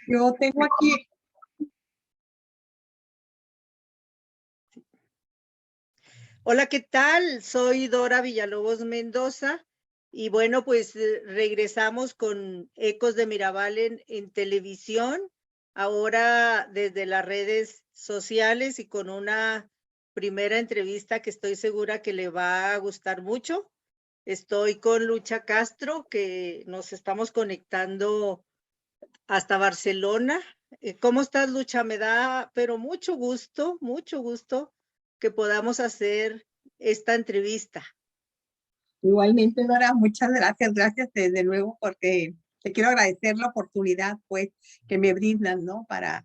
Yo tengo aquí. Hola, ¿qué tal? Soy Dora Villalobos Mendoza y bueno, pues regresamos con Ecos de Mirabal en televisión, ahora desde las redes sociales y con una primera entrevista que estoy segura que le va a gustar mucho. Estoy con Lucha Castro, que nos estamos conectando hasta Barcelona. ¿Cómo estás, Lucha? Me da, pero mucho gusto que podamos hacer esta entrevista. Igualmente, Dora, muchas gracias, gracias desde luego, porque te quiero agradecer la oportunidad, pues, que me brindan, ¿no? Para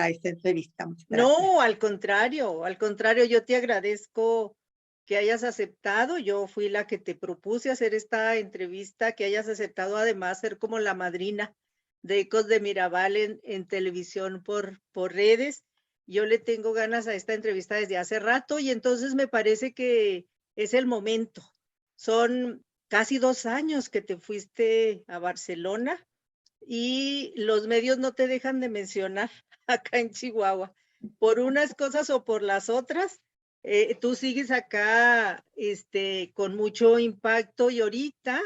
esta entrevista. Muchas gracias. No, al contrario, yo te agradezco que hayas aceptado. Yo fui la que te propuse hacer esta entrevista, que hayas aceptado además ser como la madrina de Ecos de Mirabal en televisión por redes. Yo le tengo ganas a esta entrevista desde hace rato y entonces me parece que es el momento. Son casi 2 años que te fuiste a Barcelona y los medios no te dejan de mencionar acá en Chihuahua. Por unas cosas o por las otras, tú sigues acá con mucho impacto y ahorita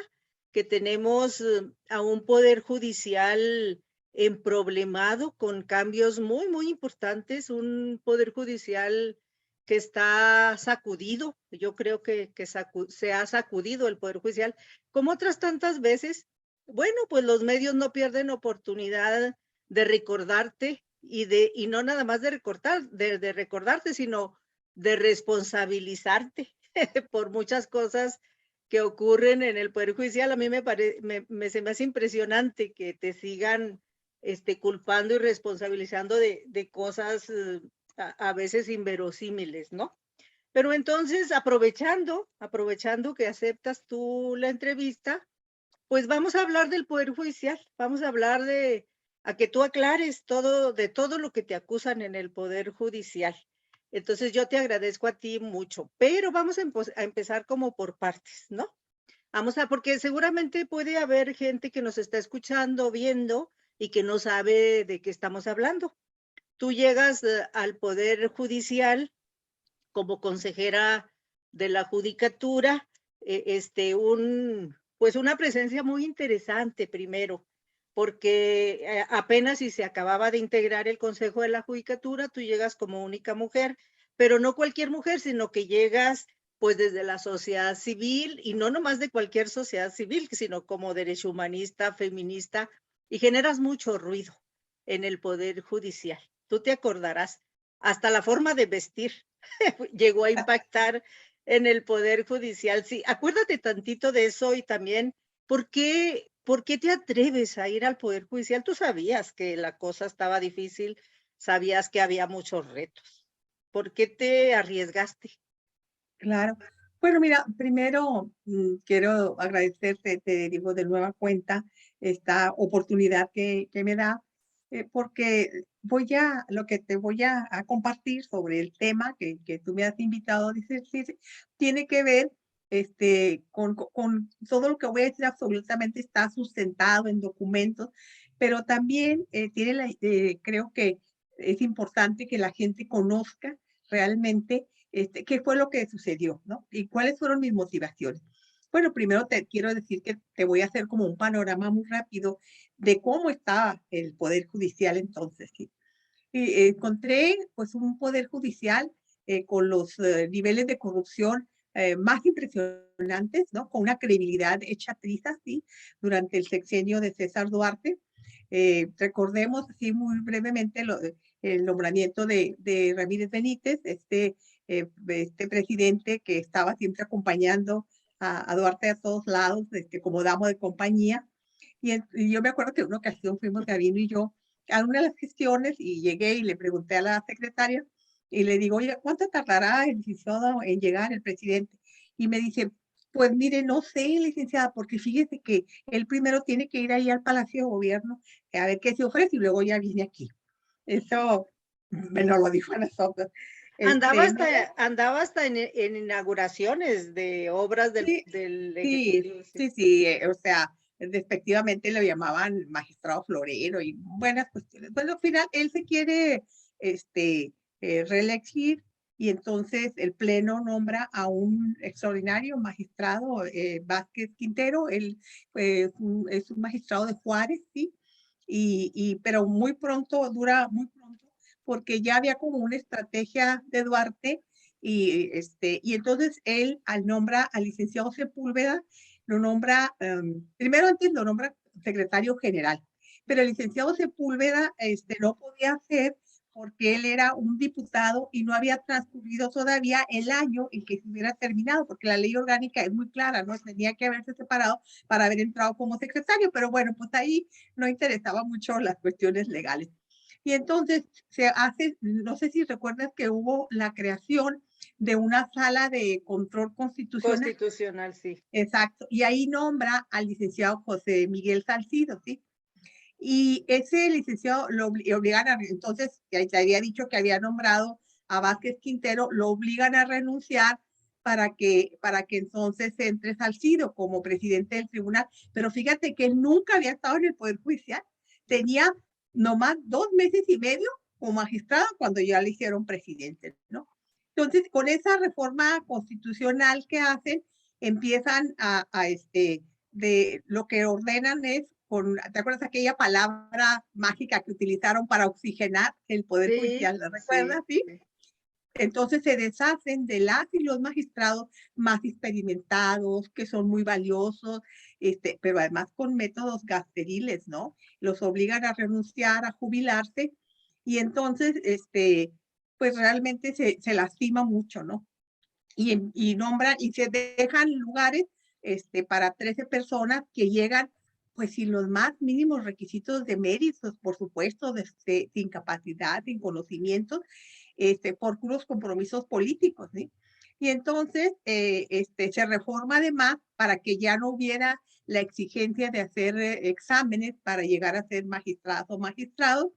que tenemos a un poder judicial emproblemado con cambios muy importantes, un poder judicial que está sacudido. Yo creo que se ha sacudido el poder judicial, como otras tantas veces. Bueno, pues los medios no pierden oportunidad de recordarte y no nada más de recordarte, sino de responsabilizarte por muchas cosas que ocurren en el Poder Judicial. A mí se me hace impresionante que te sigan culpando y responsabilizando de cosas a veces inverosímiles, ¿no? Pero entonces, aprovechando que aceptas tú la entrevista, pues vamos a hablar del Poder Judicial, vamos a hablar a que tú aclares de todo lo que te acusan en el Poder Judicial. Entonces yo te agradezco a ti mucho, pero vamos a empezar como por partes, ¿no? Porque seguramente puede haber gente que nos está escuchando, viendo y que no sabe de qué estamos hablando. Tú llegas al Poder Judicial como consejera de la Judicatura, pues una presencia muy interesante primero, porque apenas si se acababa de integrar el Consejo de la Judicatura, tú llegas como única mujer, pero no cualquier mujer, sino que llegas pues desde la sociedad civil y no nomás de cualquier sociedad civil, sino como derecho humanista, feminista, y generas mucho ruido en el Poder Judicial. Tú te acordarás, hasta la forma de vestir llegó a impactar en el Poder Judicial. Sí, acuérdate tantito de eso y también, por qué te atreves a ir al Poder Judicial? Tú sabías que la cosa estaba difícil, sabías que había muchos retos. ¿Por qué te arriesgaste? Claro. Bueno, mira, primero quiero agradecerte, te digo de nueva cuenta, esta oportunidad que me da, porque lo que te voy a compartir sobre el tema que tú me has invitado a decir, sí, sí, tiene que ver con todo lo que voy a decir, absolutamente está sustentado en documentos, pero también creo que es importante que la gente conozca realmente qué fue lo que sucedió, ¿no? Y cuáles fueron mis motivaciones. Bueno, primero te quiero decir que te voy a hacer como un panorama muy rápido de cómo estaba el Poder Judicial entonces, ¿sí? Y encontré pues un Poder Judicial con los niveles de corrupción más impresionantes, ¿no? Con una credibilidad hecha trizas, ¿sí? Durante el sexenio de César Duarte. Recordemos así muy brevemente el nombramiento de Ramírez Benítez, este presidente que estaba siempre acompañando a Duarte a todos lados, como damo de compañía. Y yo me acuerdo que en una ocasión fuimos Gabino y yo a una de las gestiones y llegué y le pregunté a la secretaria y le digo, oiga, ¿cuánto tardará el licenciado en llegar el presidente? Y me dice, pues mire, no sé, licenciada, porque fíjese que él primero tiene que ir ahí al Palacio de Gobierno a ver qué se ofrece y luego ya viene aquí. Eso me lo dijo a nosotros. No, Andaba hasta en inauguraciones de obras sí, del sí, Ejecutivo. Sí. sí, sí, o sea, despectivamente lo llamaban magistrado florero y buenas cuestiones. Bueno, al final él se quiere reelegir y entonces el Pleno nombra a un extraordinario magistrado, Vázquez Quintero. Él es un magistrado de Juárez, ¿sí? Pero muy pronto, dura muy pronto, porque ya había como una estrategia de Duarte y entonces él al nombra al licenciado Sepúlveda, lo nombra, primero antes lo nombra secretario general, pero el licenciado Sepúlveda no podía hacer porque él era un diputado y no había transcurrido todavía el año en que se hubiera terminado, porque la ley orgánica es muy clara, ¿no? Tenía que haberse separado para haber entrado como secretario, pero bueno, pues ahí no interesaba mucho las cuestiones legales. Y entonces se hace, no sé si recuerdas que hubo la creación de una sala de control constitucional. Constitucional, sí. Exacto. Y ahí nombra al licenciado José Miguel Salcido, ¿sí? Y ese licenciado lo obligan a, entonces, ya te había dicho que había nombrado a Vázquez Quintero, lo obligan a renunciar para que entonces entre Salcido como presidente del tribunal. Pero fíjate que él nunca había estado en el Poder Judicial. Tenía nomás 2 meses y medio como magistrado cuando ya le hicieron presidente, ¿no? Entonces, con esa reforma constitucional que hacen, empiezan de lo que ordenan es, ¿te acuerdas aquella palabra mágica que utilizaron para oxigenar el Poder Judicial? ¿La recuerdas? Sí. Entonces se deshacen de las y los magistrados más experimentados, que son muy valiosos, pero además con métodos gasteriles, ¿no? Los obligan a renunciar, a jubilarse, y entonces, pues realmente se lastima mucho, ¿no? Y nombran y se dejan lugares para 13 personas que llegan pues sin los más mínimos requisitos de méritos, por supuesto, sin capacidad, sin conocimientos, por puros compromisos políticos, ¿sí? Y entonces se reforma además para que ya no hubiera la exigencia de hacer exámenes para llegar a ser magistrados o magistrados,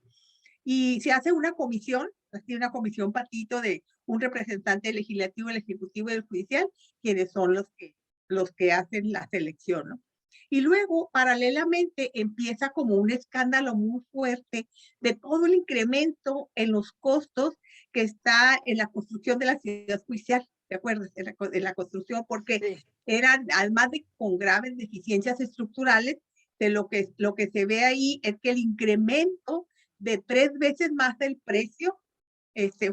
y se hace una comisión, así una comisión patito de un representante legislativo, el ejecutivo y el judicial, quienes son los que hacen la selección, ¿no? Y luego, paralelamente, empieza como un escándalo muy fuerte de todo el incremento en los costos que está en la construcción de la ciudad judicial, ¿te acuerdas? En la construcción, porque sí, eran, además de con graves deficiencias estructurales, de lo que se ve ahí es que el incremento de 3 veces más del precio,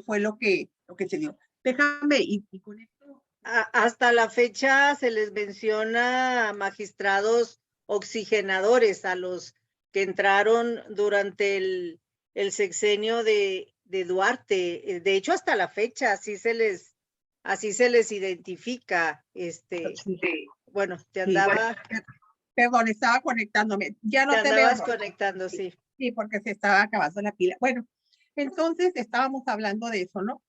fue lo que se dio. Déjame, y con esto. Hasta la fecha se les menciona magistrados oxigenadores a los que entraron durante el sexenio de Duarte. De hecho, hasta la fecha así se les identifica. Sí. Bueno, te andaba. Perdón, estaba conectándome. Ya no te veo. Te andabas conectando, sí. Sí, porque se estaba acabando la pila. Bueno, entonces estábamos hablando de eso, ¿no?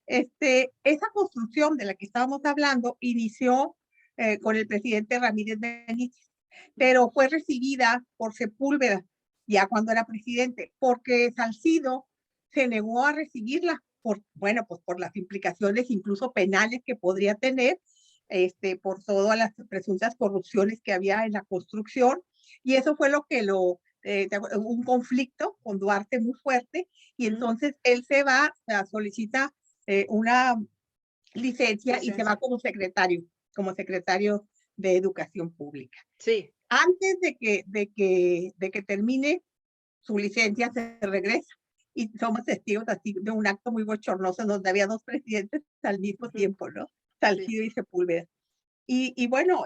Esa construcción de la que estábamos hablando inició con el presidente Ramírez Benítez, pero fue recibida por Sepúlveda ya cuando era presidente, porque Salcido se negó a recibirla bueno, pues por las implicaciones incluso penales que podría tener, por todas las presuntas corrupciones que había en la construcción, y eso fue lo que un conflicto con Duarte muy fuerte, y entonces él se va, solicita una licencia y se va como secretario de Educación Pública. Sí. Antes de que termine su licencia, se regresa. Y somos testigos así de un acto muy bochornoso donde había 2 presidentes al mismo tiempo, ¿no? Salcido y Sepúlveda. Y bueno,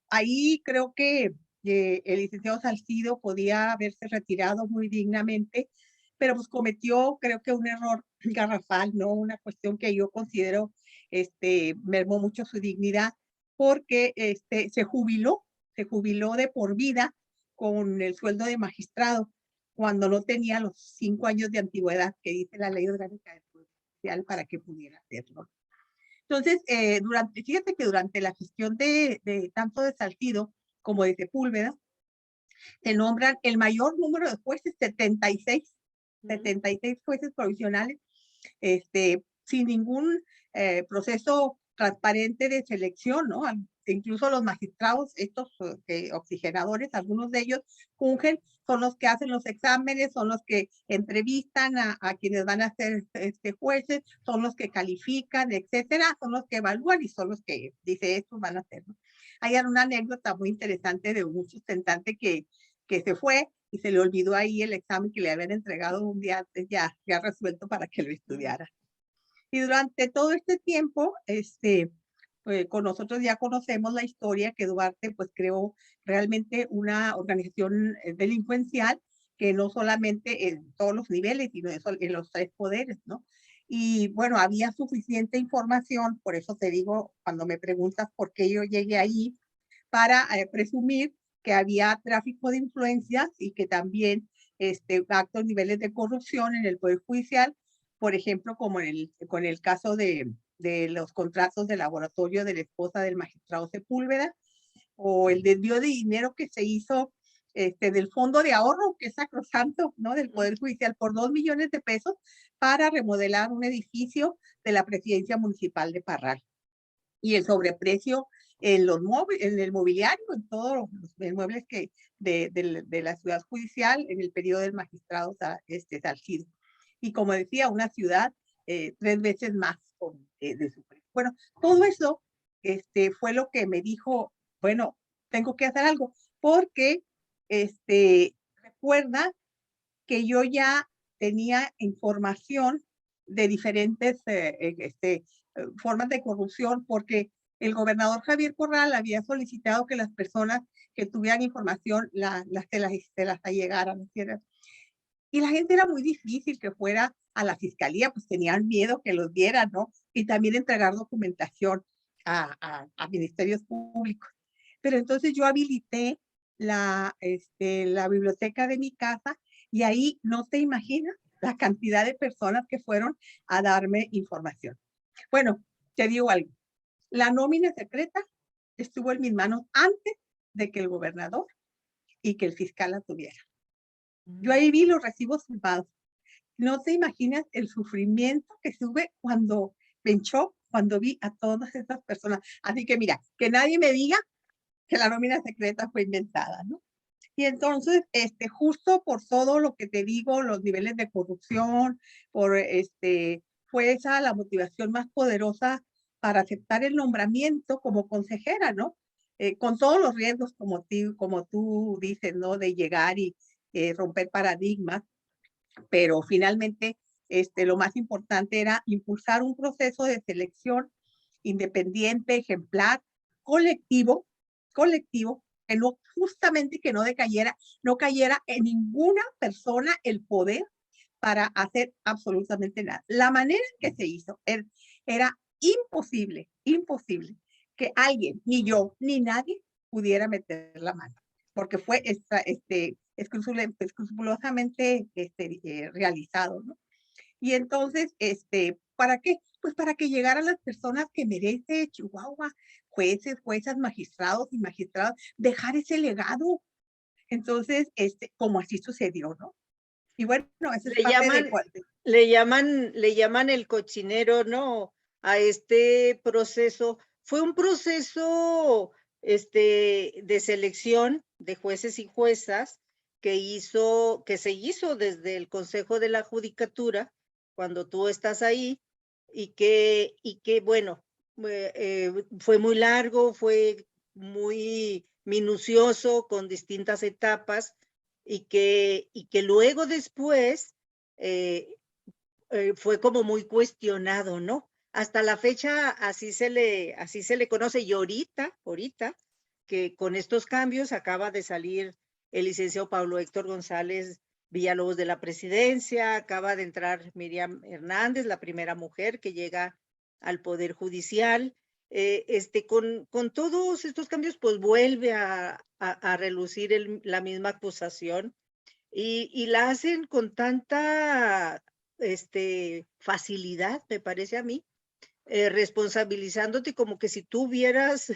ahí creo que el licenciado Salcido podía haberse retirado muy dignamente, pero pues cometió, creo que un error garrafal, ¿no? Una cuestión que yo considero, mermó mucho su dignidad, porque se jubiló de por vida con el sueldo de magistrado, cuando no tenía los 5 años de antigüedad que dice la ley orgánica del Poder Judicial para que pudiera hacerlo. Entonces, fíjate que durante la gestión de tanto de Salcido como de Sepúlveda, se nombran el mayor número de jueces, 76 jueces provisionales, sin ningún proceso transparente de selección, ¿no? incluso los magistrados, estos oxigenadores, algunos de ellos fungen, son los que hacen los exámenes, son los que entrevistan a quienes van a ser jueces, son los que califican, etcétera, son los que evalúan y son los que dice estos van a hacer, ¿no? Hay una anécdota muy interesante de un sustentante que se fue y se le olvidó ahí el examen que le habían entregado un día antes, ya resuelto para que lo estudiara. Y durante todo este tiempo, con nosotros ya conocemos la historia que Duarte pues creó realmente una organización delincuencial que no solamente en todos los niveles, sino en los tres poderes, ¿no? Y bueno, había suficiente información, por eso te digo, cuando me preguntas por qué yo llegué ahí, para presumir que había tráfico de influencias y que también altos niveles de corrupción en el Poder Judicial, por ejemplo, como con el caso de los contratos de laboratorio de la esposa del magistrado Sepúlveda, o el desvío de dinero que se hizo del fondo de ahorro, que es sacrosanto, ¿no? Del Poder Judicial, por 2 millones de pesos para remodelar un edificio de la presidencia municipal de Parral. Y el sobreprecio en el mobiliario, en todos los muebles de la ciudad judicial en el periodo del magistrado Salcido. Y como decía, una ciudad 3 veces más de su precio. Bueno, todo eso fue lo que me dijo, bueno, tengo que hacer algo, porque recuerda que yo ya tenía información de diferentes formas de corrupción, porque el gobernador Javier Corral había solicitado que las personas que tuvieran información se las allegaran, ¿entiendes? Y la gente era muy difícil que fuera a la fiscalía, pues tenían miedo que los vieran, ¿no? Y también entregar documentación a ministerios públicos. Pero entonces yo habilité la biblioteca de mi casa y ahí no te imaginas la cantidad de personas que fueron a darme información. Bueno, te digo algo. La nómina secreta estuvo en mis manos antes de que el gobernador y que el fiscal la tuviera. Yo ahí vi los recibos firmados. No te imaginas el sufrimiento que tuve cuando venchó, cuando vi a todas esas personas. Así que mira, que nadie me diga que la nómina secreta fue inventada, ¿no? Y entonces, justo por todo lo que te digo, los niveles de corrupción, fue esa la motivación más poderosa para aceptar el nombramiento como consejera, ¿no? Con todos los riesgos, como tú dices, ¿no? De llegar y romper paradigmas, pero finalmente, lo más importante era impulsar un proceso de selección independiente, ejemplar, colectivo, que no, justamente que no cayera en ninguna persona el poder para hacer absolutamente nada. La manera en que se hizo era imposible que alguien, ni yo, ni nadie, pudiera meter la mano, porque fue escrupulosamente realizado, ¿no? Y entonces, ¿para qué? Pues para que llegaran las personas que merece Chihuahua, jueces, juezas, magistrados y magistradas, dejar ese legado. Entonces, como así sucedió, ¿no? Y bueno, eso es Le parte llaman, le llaman el cochinero, ¿no? A este proceso. Fue un proceso de selección de jueces y juezas que se hizo desde el Consejo de la Judicatura, cuando tú estás ahí, y que bueno, fue muy largo, fue muy minucioso, con distintas etapas, y que luego después fue como muy cuestionado, ¿no? Hasta la fecha así se le conoce, y ahorita, que con estos cambios acaba de salir el licenciado Pablo Héctor González Villalobos de la presidencia, acaba de entrar Miriam Hernández, la primera mujer que llega al Poder Judicial. Con todos estos cambios, pues vuelve a relucir la misma acusación, y la hacen con tanta facilidad, me parece a mí, responsabilizándote como que si tú hubieras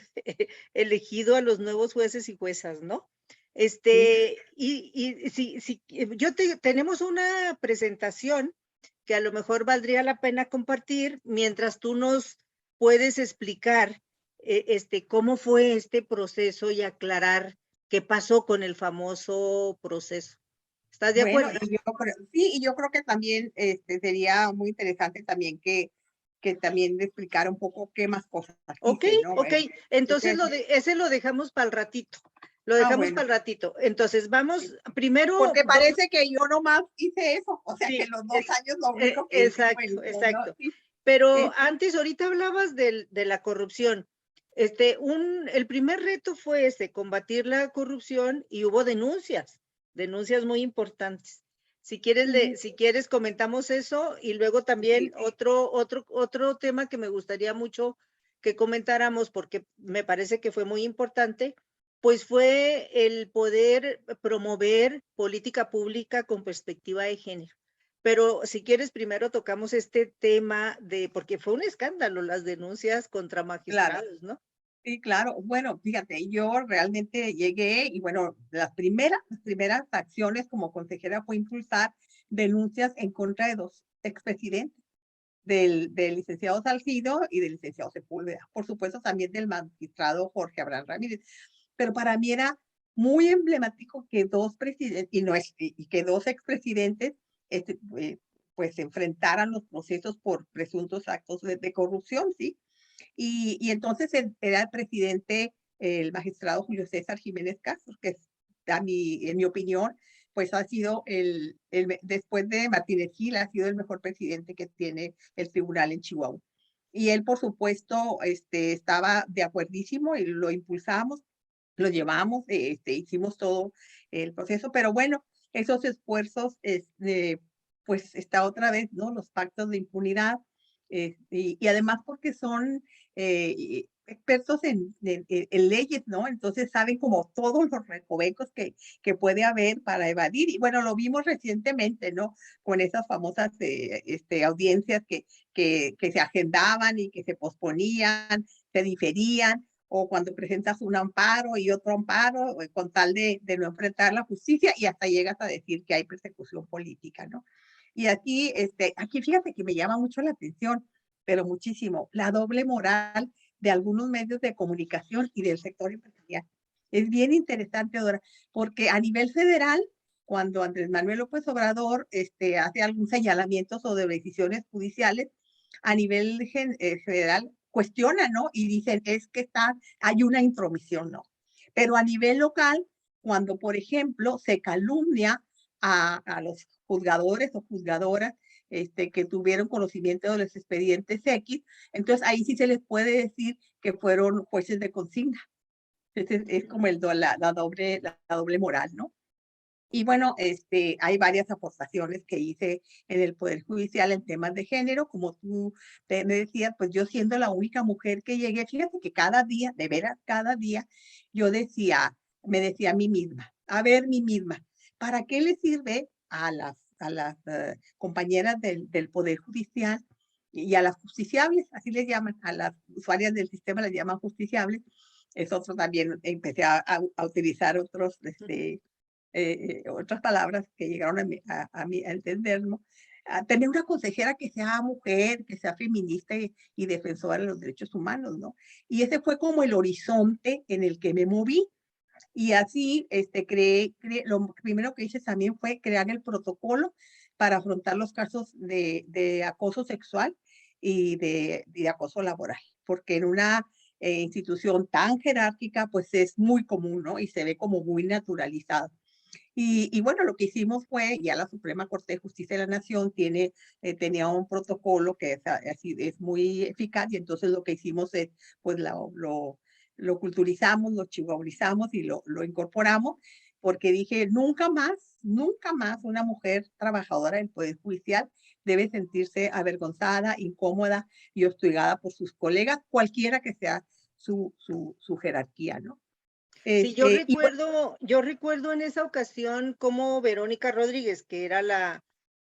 elegido a los nuevos jueces y juezas, ¿no? Sí. Tenemos una presentación que a lo mejor valdría la pena compartir mientras tú nos puedes explicar cómo fue este proceso y aclarar qué pasó con el famoso proceso. ¿Estás de Bueno, acuerdo? sí, y yo creo que también sería muy interesante también que también le explicara un poco qué más cosas Ok, hice, ¿no? ok. Entonces ese lo dejamos para el ratito. Lo dejamos para Bueno, el ratito. Entonces vamos, primero, porque parece que yo nomás hice eso, o sea que sí, los 2 años lo único que hice fue exacto, eso, ¿no? exacto. Sí, Pero es- antes, ahorita hablabas de la corrupción. El primer reto fue combatir la corrupción y hubo denuncias muy importantes. ujú, Si quieres comentamos eso y luego sí, también otro tema que me gustaría mucho que comentáramos porque me parece que fue muy importante, pues fue el poder promover política pública con perspectiva de género. Pero si quieres, primero tocamos este tema porque fue un escándalo las denuncias contra claro. magistrados, ¿no? Sí, claro. Bueno, fíjate, yo realmente llegué y bueno, las primeras acciones como consejera fue impulsar denuncias en contra de dos expresidentes, del licenciado Salcido y del licenciado Sepúlveda. Por supuesto, también del magistrado Jorge Abraham Ramírez. Pero para mí era muy emblemático que dos presidentes, y que dos expresidentes, pues se enfrentaran los procesos por presuntos actos de corrupción, ¿sí? Y entonces era el presidente, el magistrado Julio César Jiménez Castro, que en mi opinión, pues ha sido después de Martínez Gil, ha sido el mejor presidente que tiene el tribunal en Chihuahua. Y él, por supuesto, estaba de acuerdísimo y lo impulsamos, lo llevamos, hicimos todo el proceso, pero bueno, esos esfuerzos, pues está otra vez, ¿no? Los pactos de impunidad, y además porque son expertos en leyes, ¿no? Entonces saben como todos los recovecos que puede haber para evadir. Y bueno, lo vimos recientemente, ¿no? Con esas famosas audiencias que se agendaban y que se posponían, se diferían, o cuando presentas un amparo y otro amparo, con tal de no enfrentar la justicia y hasta llegas a decir que hay persecución política, ¿no? Y aquí fíjate que me llama mucho la atención, pero muchísimo, la doble moral de algunos medios de comunicación y del sector empresarial. Es bien interesante, Dora, porque a nivel federal, cuando Andrés Manuel López Obrador hace algún señalamiento sobre decisiones judiciales, a nivel federal cuestionan, ¿no? Y dicen, es que hay una intromisión, ¿no? Pero a nivel local, cuando, por ejemplo, se calumnia a los juzgadores o juzgadoras que tuvieron conocimiento de los expedientes X, entonces ahí sí se les puede decir que fueron jueces de consigna. Es como la doble moral, ¿no? Y bueno, hay varias aportaciones que hice en el Poder Judicial en temas de género, como tú me decías, pues yo siendo la única mujer que llegué, fíjate que cada día, de veras, cada día, yo me decía a mí misma, a ver, mí misma, ¿para qué le sirve a las compañeras del Poder Judicial y a las justiciables, así les llaman, a las usuarias del sistema les llaman justiciables? Es otro también, empecé a utilizar otras palabras que llegaron a entender, ¿no? A tener una consejera que sea mujer, que sea feminista y defensora de los derechos humanos, ¿no? Y ese fue como el horizonte en el que me moví. Y así, lo primero que hice también fue crear el protocolo para afrontar los casos de acoso sexual y de acoso laboral, porque en una institución tan jerárquica, pues es muy común, ¿no? Y se ve como muy naturalizado. Y bueno, lo que hicimos fue, ya la Suprema Corte de Justicia de la Nación tenía un protocolo que así es muy eficaz, y entonces lo que hicimos es, pues lo culturizamos, lo chihuahuizamos y lo incorporamos, porque dije, nunca más una mujer trabajadora del Poder Judicial debe sentirse avergonzada, incómoda y hostigada por sus colegas, cualquiera que sea su jerarquía, ¿no? Sí, Y bueno, yo recuerdo en esa ocasión cómo Verónica Rodríguez, que era la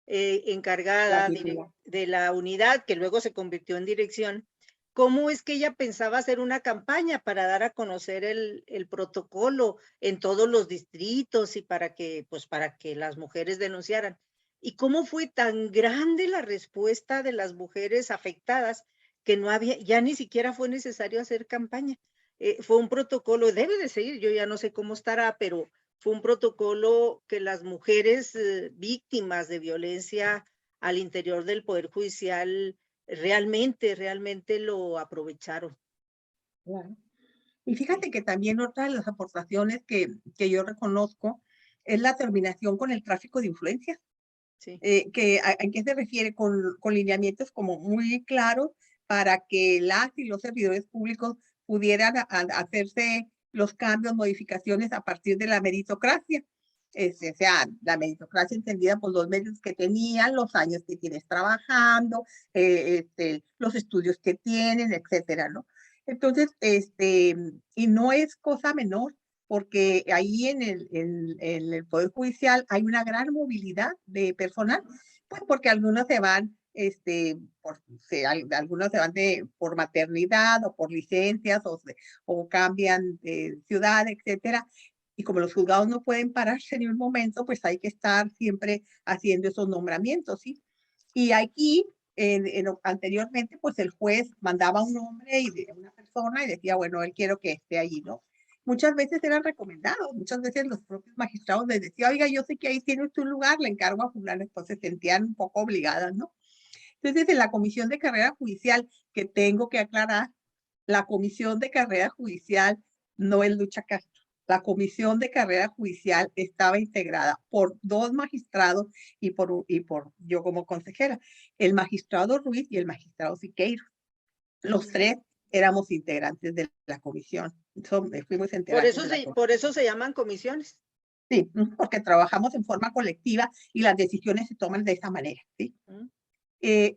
la encargada titular. de la unidad, que luego se convirtió en dirección, cómo es que ella pensaba hacer una campaña para dar a conocer el protocolo en todos los distritos y pues, para que las mujeres denunciaran. Y cómo fue tan grande la respuesta de las mujeres afectadas que no había, ya ni siquiera fue necesario hacer campaña. Fue un protocolo, debe de seguir, yo ya no sé cómo estará, pero fue un protocolo que las mujeres víctimas de violencia al interior del Poder Judicial realmente lo aprovecharon. Claro. Y Sí, fíjate que también otra de las aportaciones que yo reconozco es la terminación con el tráfico de influencias. sí. ¿A qué se refiere? Con lineamientos como muy claros para que las y los servidores públicos pudieran hacerse los cambios, modificaciones a partir de la meritocracia. O sea, la meritocracia entendida por los medios que tenían, los años que tienes trabajando, los estudios que tienen, etcétera, ¿no? Entonces, y no es cosa menor porque ahí en el Poder Judicial hay una gran movilidad de personal, pues porque algunos se van, algunos se van por maternidad o por licencias o cambian de ciudad, etcétera. Y como los juzgados no pueden pararse en un momento, pues hay que estar siempre haciendo esos nombramientos, ¿sí? Y aquí, anteriormente, pues el juez mandaba un nombre y de una persona y decía, bueno, él quiero que esté allí, ¿no? Muchas veces eran recomendados, muchas veces los propios magistrados les decían, oiga, yo sé que ahí tiene usted un lugar, le encargo a fulano, entonces se sentían un poco obligadas, ¿no? Entonces, en la comisión de carrera judicial, que tengo que aclarar, la comisión de carrera judicial no es Lucha Castro. La comisión de carrera judicial estaba integrada por 2 magistrados y por yo como consejera, el magistrado Ruiz y el magistrado Siqueiro. Los 3 éramos integrantes de la comisión. Fuimos integrantes de la comisión. Por eso se llaman comisiones. Sí, porque trabajamos en forma colectiva y las decisiones se toman de esa manera, ¿sí? Mm,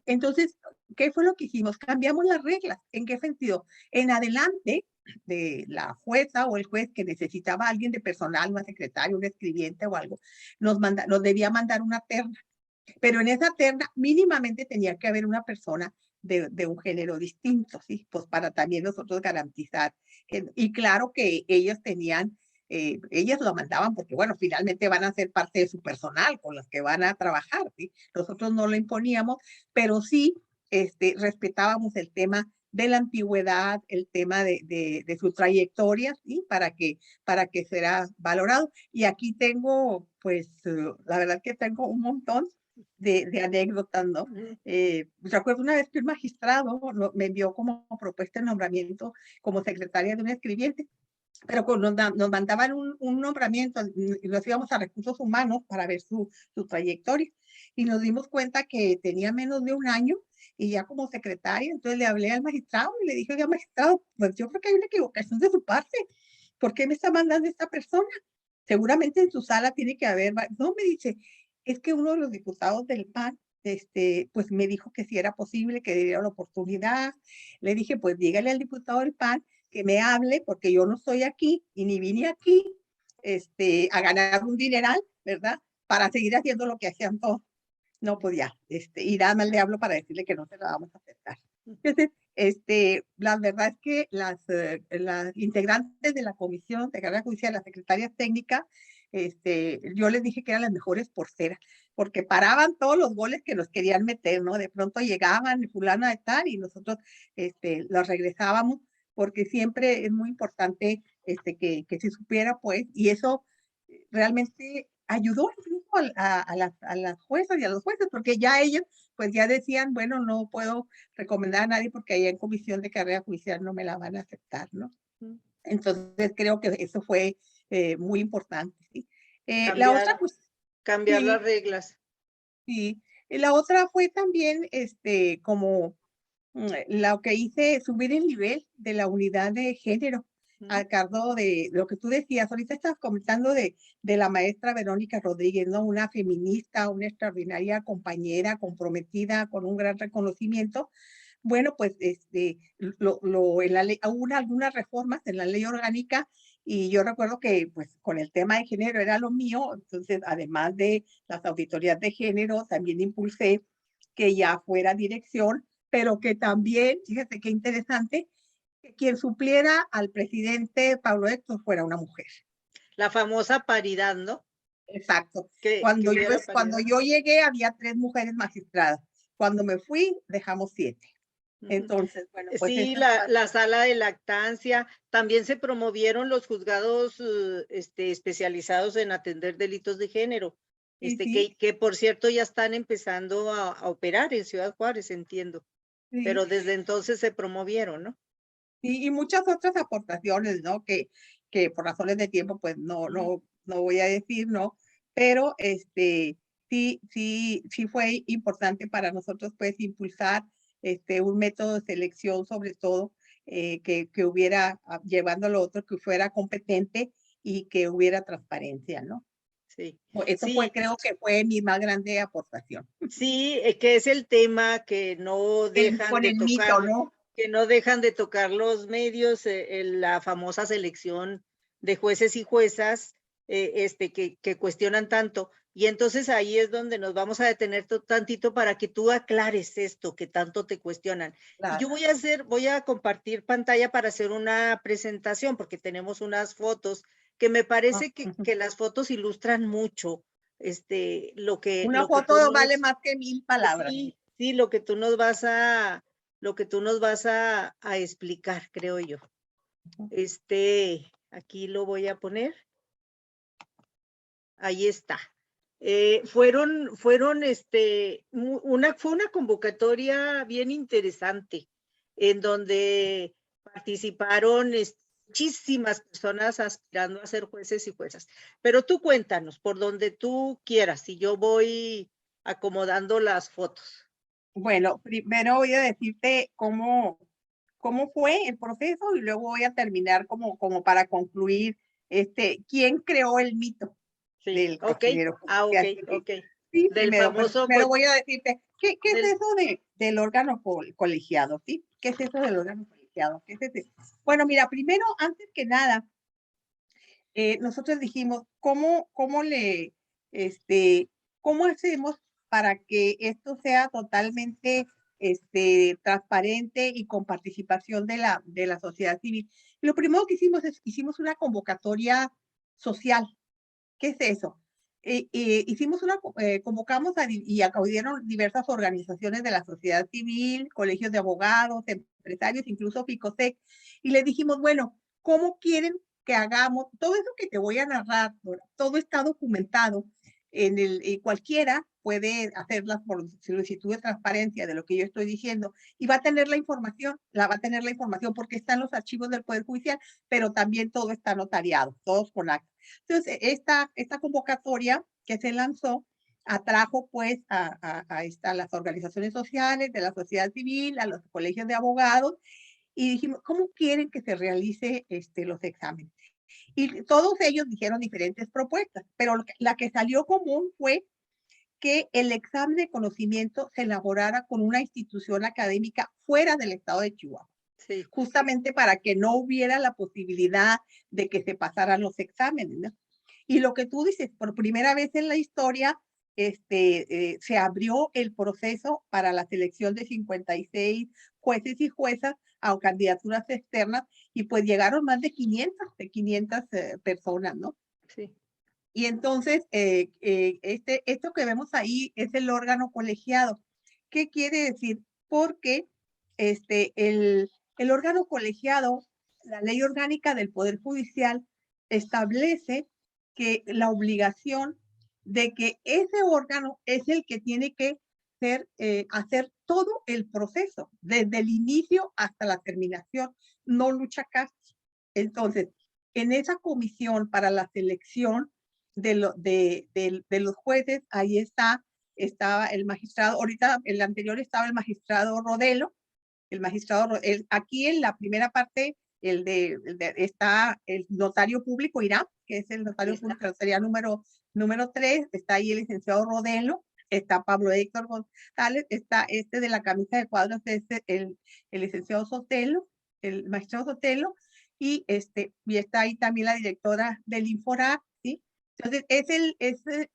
Entonces, ¿qué fue lo que hicimos? Cambiamos las reglas. ¿En qué sentido? En adelante, de la jueza o el juez que necesitaba a alguien de personal, una secretaria, un escribiente o algo, nos debía mandar una terna. Pero en esa terna mínimamente tenía que haber una persona de un género distinto, ¿sí? Pues para también nosotros garantizar. Y claro que ellos tenían, ellas lo mandaban porque, bueno, finalmente van a ser parte de su personal con los que van a trabajar, ¿sí? Nosotros no lo imponíamos, pero sí respetábamos el tema de la antigüedad, el tema de su trayectoria, ¿sí? Para que fuera valorado. Y aquí tengo, pues, la verdad que tengo un montón de anécdotas, ¿no? mm. Recuerdo una vez que un magistrado me envió como propuesta el nombramiento como secretaria de un escribiente, pero nos mandaban un nombramiento y nos íbamos a recursos humanos para ver su trayectoria. Y nos dimos cuenta que tenía menos de un año y ya como secretaria, entonces le hablé al magistrado y le dije, oiga, magistrado, pues yo creo que hay una equivocación de su parte. ¿Por qué me está mandando esta persona? Seguramente en su sala tiene que haber, no, me dice, es que uno de los diputados del PAN, pues me dijo que si era posible, que diera la oportunidad. Le dije, pues dígale al diputado del PAN que me hable, porque yo no estoy aquí y ni vine aquí, a ganar un dineral, ¿verdad? Para seguir haciendo lo que hacían todos. No podía, y nada más le hablo para decirle que no se la vamos a aceptar. Entonces, la verdad es que las integrantes de la comisión de carrera judicial, las secretarias técnicas, yo les dije que eran las mejores porteras, porque paraban todos los goles que nos querían meter, ¿no? De pronto llegaban fulana de tal y nosotros, los regresábamos, porque siempre es muy importante, que se supiera, pues, y eso realmente ayudó incluso a las juezas y a los jueces, porque ya ellos, pues ya decían, bueno, no puedo recomendar a nadie porque allá en comisión de carrera judicial no me la van a aceptar, ¿no? Mm. Entonces creo que eso fue muy importante, ¿sí? La otra, Cambiar, pues cambiar las sí, reglas. sí. Y la otra fue también, como lo que hice, subir el nivel de la unidad de género Mm, a cargo de lo que tú decías. Ahorita estás comentando de la maestra Verónica Rodríguez, ¿no? Una feminista, una extraordinaria compañera, comprometida con un gran reconocimiento. Bueno, pues en la ley, hubo algunas reformas en la ley orgánica y yo recuerdo que pues con el tema de género era lo mío, entonces además de las auditorías de género, también impulsé que ya fuera dirección, pero que también, fíjate qué interesante, que quien supliera al presidente Pablo Héctor fuera una mujer. La famosa paridad, ¿no? Exacto. Que hubiera Cuando paridad. yo llegué había 3 mujeres magistradas. Cuando me fui, dejamos 7. Ujú. Entonces, bueno, pues Sí, eso es la sala de lactancia, también se promovieron los juzgados especializados en atender delitos de género, sí, sí, que por cierto ya están empezando a operar en Ciudad Juárez, entiendo, sí, pero desde entonces se promovieron, ¿no? y muchas otras aportaciones, ¿no? Que por razones de tiempo, pues Ujú. no voy a decir, ¿no? Pero sí fue importante para nosotros, pues, impulsar un método de selección, sobre todo, que hubiera, llevando a lo otro, que fuera competente y que hubiera transparencia, ¿no? Sí, Eso fue, sí, creo que fue mi más grande aportación. sí, que es el tema que no dejan Con de el mito, tocar, ¿no? que no dejan de tocar los medios, la famosa selección de jueces y juezas, que cuestionan tanto. Y entonces ahí es donde nos vamos a detener tantito para que tú aclares esto que tanto te cuestionan. Y yo Claro. voy a compartir pantalla para hacer una presentación, porque tenemos unas fotos que me Ah, parece ujú. que las fotos ilustran mucho Una lo que tú foto vale nos más que 1000 palabras. sí, sí, lo que tú nos vas a explicar, creo yo. Aquí lo voy a poner, ahí está. Fue una convocatoria bien interesante, en donde participaron muchísimas personas aspirando a ser jueces y juezas. Pero tú cuéntanos, por donde tú quieras, y yo voy acomodando las fotos. Bueno, primero voy a decirte cómo fue el proceso y luego voy a terminar como para concluir, quién creó el mito Sí, del okey. casillero Ah, okey, judicial. Sí, okey. sí, Del pero famoso primero voy a decirte, ¿qué es del eso del órgano colegiado? ¿Sí? ¿Qué es eso del órgano colegiado? ¿Qué es ese? Bueno, mira, primero, antes que nada, nosotros dijimos, este, cómo hacemos para que esto sea totalmente transparente y con participación de la sociedad civil? Lo primero que hicimos es, hicimos una convocatoria social. ¿Qué es eso? Hicimos convocamos y acudieron diversas organizaciones de la sociedad civil, colegios de abogados, empresarios, incluso FICOSEC, y les dijimos, bueno, ¿cómo quieren que hagamos? Todo eso que te voy a narrar, Dora, todo está documentado cualquiera puede hacerlas por solicitud de transparencia de lo que yo estoy diciendo y va a tener la información, va a tener la información porque están los archivos del Poder Judicial, pero también todo está notariado, todos con acta. Entonces, esta convocatoria que se lanzó atrajo pues a las organizaciones sociales, de la sociedad civil, a los colegios de abogados, y dijimos, ¿cómo quieren que se realice los exámenes? Y todos ellos dijeron diferentes propuestas, pero la que salió común fue que el examen de conocimiento se elaborara con una institución académica fuera del estado de Chihuahua, sí, justamente para que no hubiera la posibilidad de que se pasaran los exámenes, ¿no? Y lo que tú dices, por primera vez en la historia, se abrió el proceso para la selección de 56 jueces y juezas a candidaturas externas y pues llegaron más de 500 personas, ¿no? sí. Y entonces, esto que vemos ahí es el órgano colegiado. ¿Qué quiere decir? Porque el órgano colegiado, la ley orgánica del Poder Judicial, establece que la obligación de que ese órgano es el que tiene que hacer todo el proceso, desde el inicio hasta la terminación, no lucha casti. Entonces, en esa comisión para la selección de los jueces, ahí estaba el magistrado, ahorita el anterior estaba el magistrado aquí en la primera parte, está el notario público Irán, que es el Ahí notario está. público, sería número 3, está ahí el licenciado Rodelo, está Pablo Héctor González, está de la camisa de cuadros, el licenciado Sotelo, el magistrado Sotelo, y está ahí también la directora del Inforac, ¿sí? Entonces,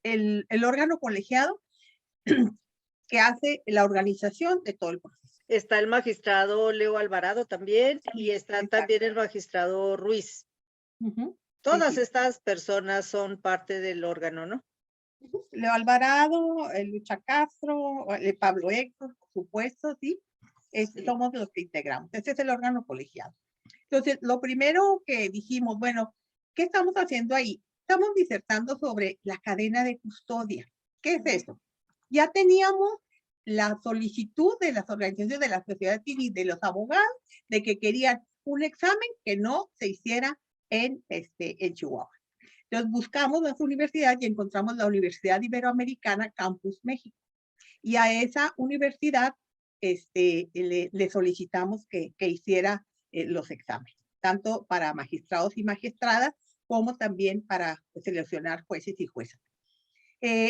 el órgano colegiado que hace la organización de todo el proceso. Está el magistrado Leo Alvarado también, y está también Exacto. el magistrado Ruiz. Ujú. Sí, Todas sí. estas personas son parte del órgano, ¿no? Leo Alvarado, Lucha Castro, Pablo Héctor, por supuesto, sí. Sí. somos los que integramos. Este es el órgano colegiado. Entonces, lo primero que dijimos, bueno, ¿qué estamos haciendo ahí? Estamos disertando sobre la cadena de custodia. ¿Qué es eso? Ya teníamos la solicitud de las organizaciones de la sociedad civil, de los abogados, de que querían un examen que no se hiciera en Chihuahua. Entonces buscamos las universidades y encontramos la Universidad Iberoamericana Campus México. Y a esa universidad le solicitamos que hiciera los exámenes, tanto para magistrados y magistradas, como también para seleccionar jueces y juezas.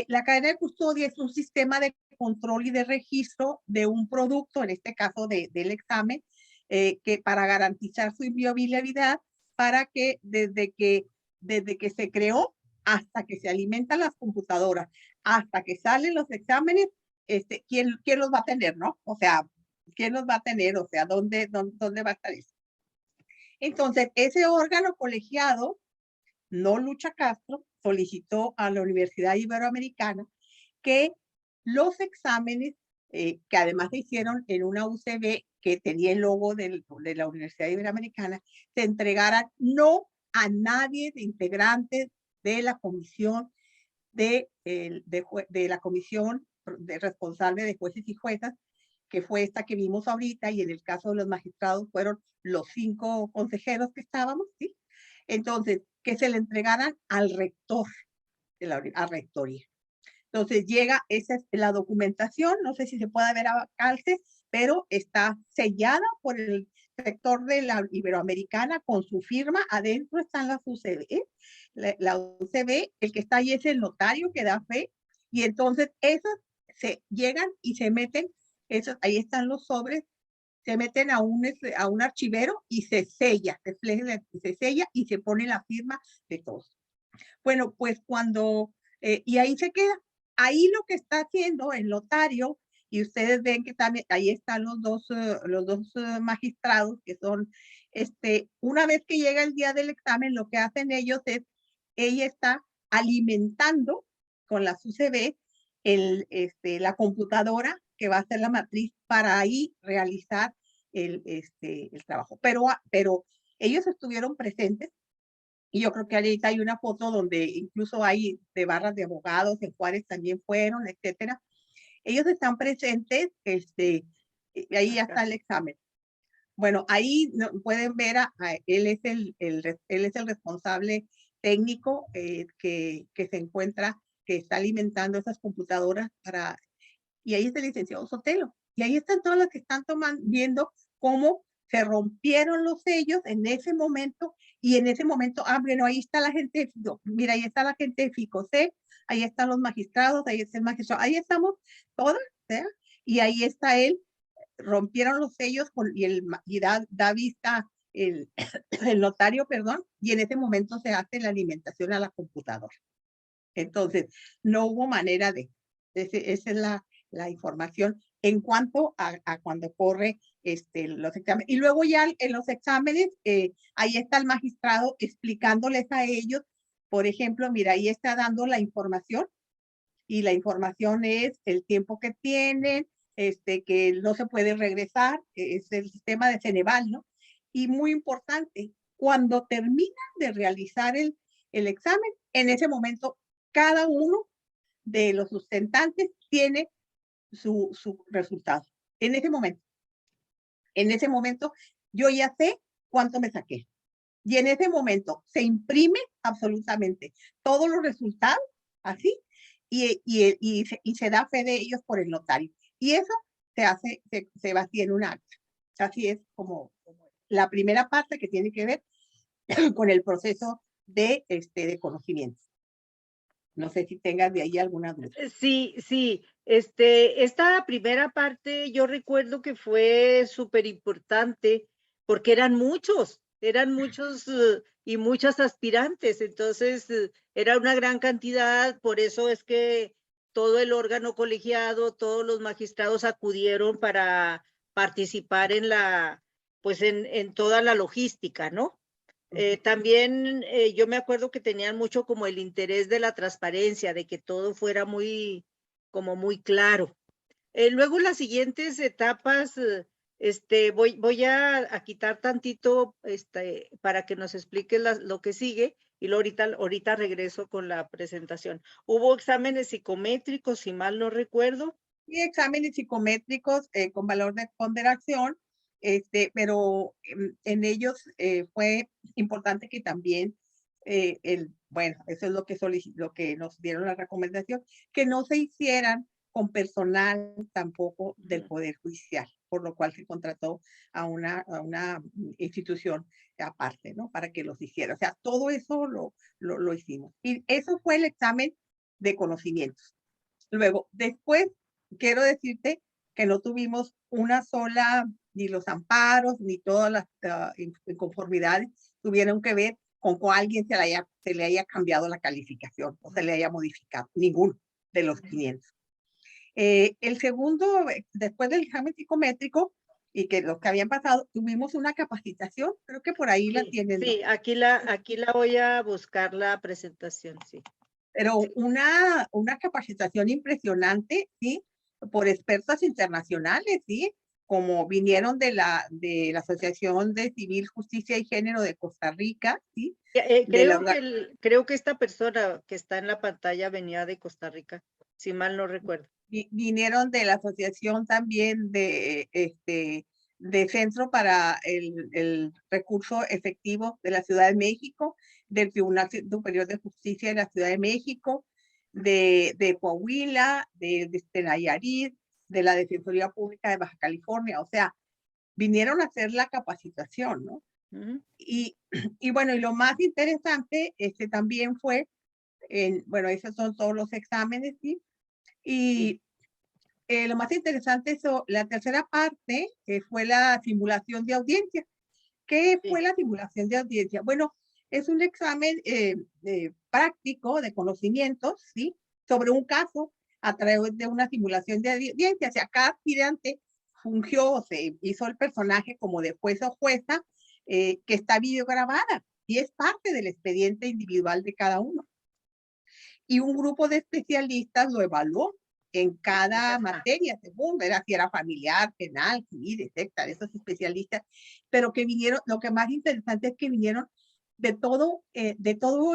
La cadena de custodia es un sistema de control y de registro de un producto, en este caso del examen, que para garantizar su inviolabilidad, para que desde que se creó hasta que se alimentan las computadoras, hasta que salen los exámenes, ¿quién los va a tener, no? O sea, ¿quién los va a tener? O sea, ¿dónde va a estar eso? Entonces, ese órgano colegiado, no Lucha Castro, solicitó a la Universidad Iberoamericana que los exámenes, que además se hicieron en una UCB que tenía el logo de la Universidad Iberoamericana, se entregaran no a nadie de integrantes de la comisión de la comisión responsable de jueces y juezas, que fue esta que vimos ahorita, y en el caso de los magistrados fueron los 5 consejeros que estábamos, ¿sí? Entonces, que se le entregaran al rector, a rectoría. Entonces llega, esa es la documentación, no sé si se puede ver a calce, pero está sellada por el rector de la Iberoamericana con su firma. Adentro están las UCB. La UCB, el que está ahí es el notario que da fe, y entonces esos se llegan y se meten, esos, ahí están los sobres, se meten a un archivero y se sella, se sella y se pone la firma de todos. Bueno, pues y ahí se queda. Ahí lo que está haciendo el notario, y ustedes ven que también ahí están los dos magistrados, que son, una vez que llega el día del examen, lo que hacen ellos es, ella está alimentando con la UCB la computadora que va a ser la matriz para ahí realizar el trabajo. Pero ellos estuvieron presentes. Y yo creo que ahorita hay una foto donde incluso hay de barras de abogados, en Juárez también fueron, etcétera. Ellos están presentes, ahí ya está el examen. Bueno, ahí pueden ver, él es él es el responsable técnico que se encuentra, que está alimentando esas computadoras y ahí es el licenciado Sotelo. Y ahí están todos los que están viendo cómo se rompieron los sellos en ese momento, y en ese momento, bueno, ahí está la gente, mira, ahí está la gente de FICOSE, ahí están los magistrados, ahí está el magistrado, ahí estamos todas, ¿sí? Y ahí está él, rompieron los sellos y da vista el notario, perdón, y en ese momento se hace la alimentación a la computadora. Entonces, no hubo manera esa es la información en cuanto a cuando corre los exámenes. Y luego ya en los exámenes, ahí está el magistrado explicándoles a ellos, por ejemplo, mira, ahí está dando la información, y la información es el tiempo que tienen, que no se puede regresar, es el sistema de Ceneval, ¿no? Y muy importante, cuando terminan de realizar el examen, en ese momento, cada uno de los sustentantes tiene su resultado. En ese momento, yo ya sé cuánto me saqué. Y en ese momento se imprime absolutamente todos los resultados, así, y se da fe de ellos por el notario. Y eso se vacía en un acta. Así es como la primera parte que tiene que ver con el proceso de conocimiento. No sé si tengas de ahí alguna duda. Sí, sí. Esta primera parte yo recuerdo que fue súper importante porque eran muchos y muchas aspirantes. Entonces, era una gran cantidad. Por eso es que todo el órgano colegiado, todos los magistrados acudieron para participar pues en toda la logística, ¿no? También yo me acuerdo que tenían mucho como el interés de la transparencia, de que todo fuera como muy claro. Luego las siguientes etapas Voy a quitar tantito, para que nos expliques lo que sigue, y luego ahorita regreso con la presentación. Hubo exámenes psicométricos, si mal no recuerdo. Y exámenes psicométricos con valor de ponderación, pero en ellos fue importante que también, bueno, eso es lo que, lo que nos dieron la recomendación, que no se hicieran con personal tampoco del Poder Judicial, por lo cual se contrató a una institución aparte, ¿no? Para que los hiciera. O sea, todo eso lo hicimos. Y eso fue el examen de conocimientos. Luego, después, quiero decirte que no tuvimos una sola, ni los amparos, ni todas las inconformidades tuvieron que ver con que a alguien se le haya cambiado la calificación o se le haya modificado, ninguno de los 500. El segundo, después del examen psicométrico y que los que habían pasado, tuvimos una capacitación, creo que por ahí la tienen, ¿no? Sí, aquí la voy a buscar la presentación, sí. Pero una capacitación impresionante, ¿sí? Por expertos internacionales, ¿sí? Como vinieron de la Asociación de Civil, Justicia y Género de Costa Rica, ¿sí? Creo que esta persona que está en la pantalla venía de Costa Rica, si mal no recuerdo. Vinieron de la asociación también de Centro para el Recurso Efectivo de la Ciudad de México, del Tribunal Superior de Justicia de la Ciudad de México, de Coahuila, de Nayarit, de la Defensoría Pública de Baja California. O sea, vinieron a hacer la capacitación, ¿no? Y bueno, y lo más interesante también fue, bueno, esos son todos los exámenes, ¿sí? Y lo más interesante es la tercera parte, fue la simulación de audiencia. ¿Qué fue la simulación de audiencia? Bueno, es un examen práctico de conocimientos, ¿sí? Sobre un caso a través de una simulación de audiencia. O sea, cada aspirante fungió, se hizo el personaje como de juez o jueza, que está videograbada y es parte del expediente individual de cada uno. Y un grupo de especialistas lo evaluó en cada materia, según era si era familiar, penal, civil, etcétera, esos especialistas, pero que vinieron, lo que más interesante es que vinieron de todo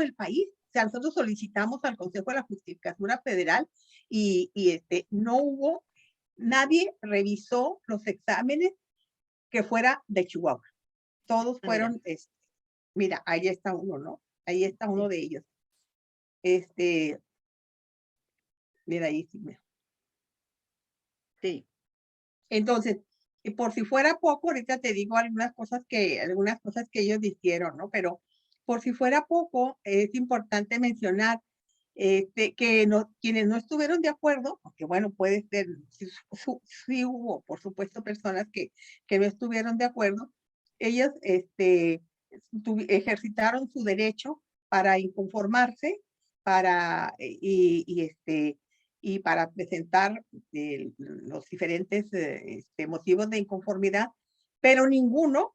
el país. O sea, nosotros solicitamos al Consejo de la Judicatura Federal y no hubo, nadie revisó los exámenes que fuera de Chihuahua. Todos fueron, mira, ahí está uno, ¿no? Ahí está uno de ellos. Mira ahí, sí. Sí. Entonces, por si fuera poco, ahorita te digo algunas cosas que ellos dijeron, ¿no? Pero por si fuera poco, es importante mencionar que quienes no estuvieron de acuerdo, porque bueno, puede ser, sí hubo, por supuesto, personas que no estuvieron de acuerdo, ellos ejercitaron su derecho para inconformarse, y para presentar los diferentes motivos de inconformidad, pero ninguno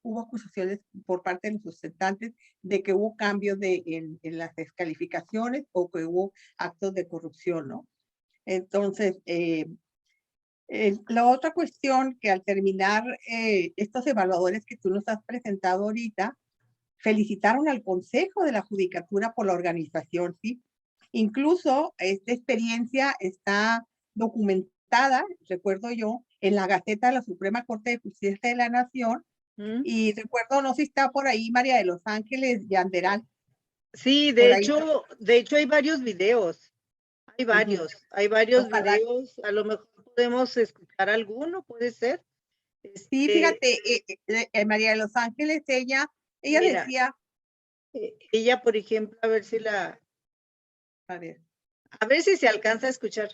hubo acusaciones por parte de los sustentantes de que hubo cambios en las descalificaciones o que hubo actos de corrupción, ¿no? Entonces, la otra cuestión que al terminar estos evaluadores que tú nos has presentado ahorita, felicitaron al Consejo de la Judicatura por la organización, ¿sí? Incluso esta experiencia está documentada, recuerdo yo, en la Gaceta de la Suprema Corte de Justicia de la Nación, y recuerdo, no sé si está por ahí María de los Ángeles Yanderal. Sí, de hecho hay varios videos. Hay varios videos. A lo mejor podemos escuchar alguno, puede ser. Sí, fíjate, María de los Ángeles, ella mira, decía. Ella, por ejemplo, a ver si se alcanza a escuchar.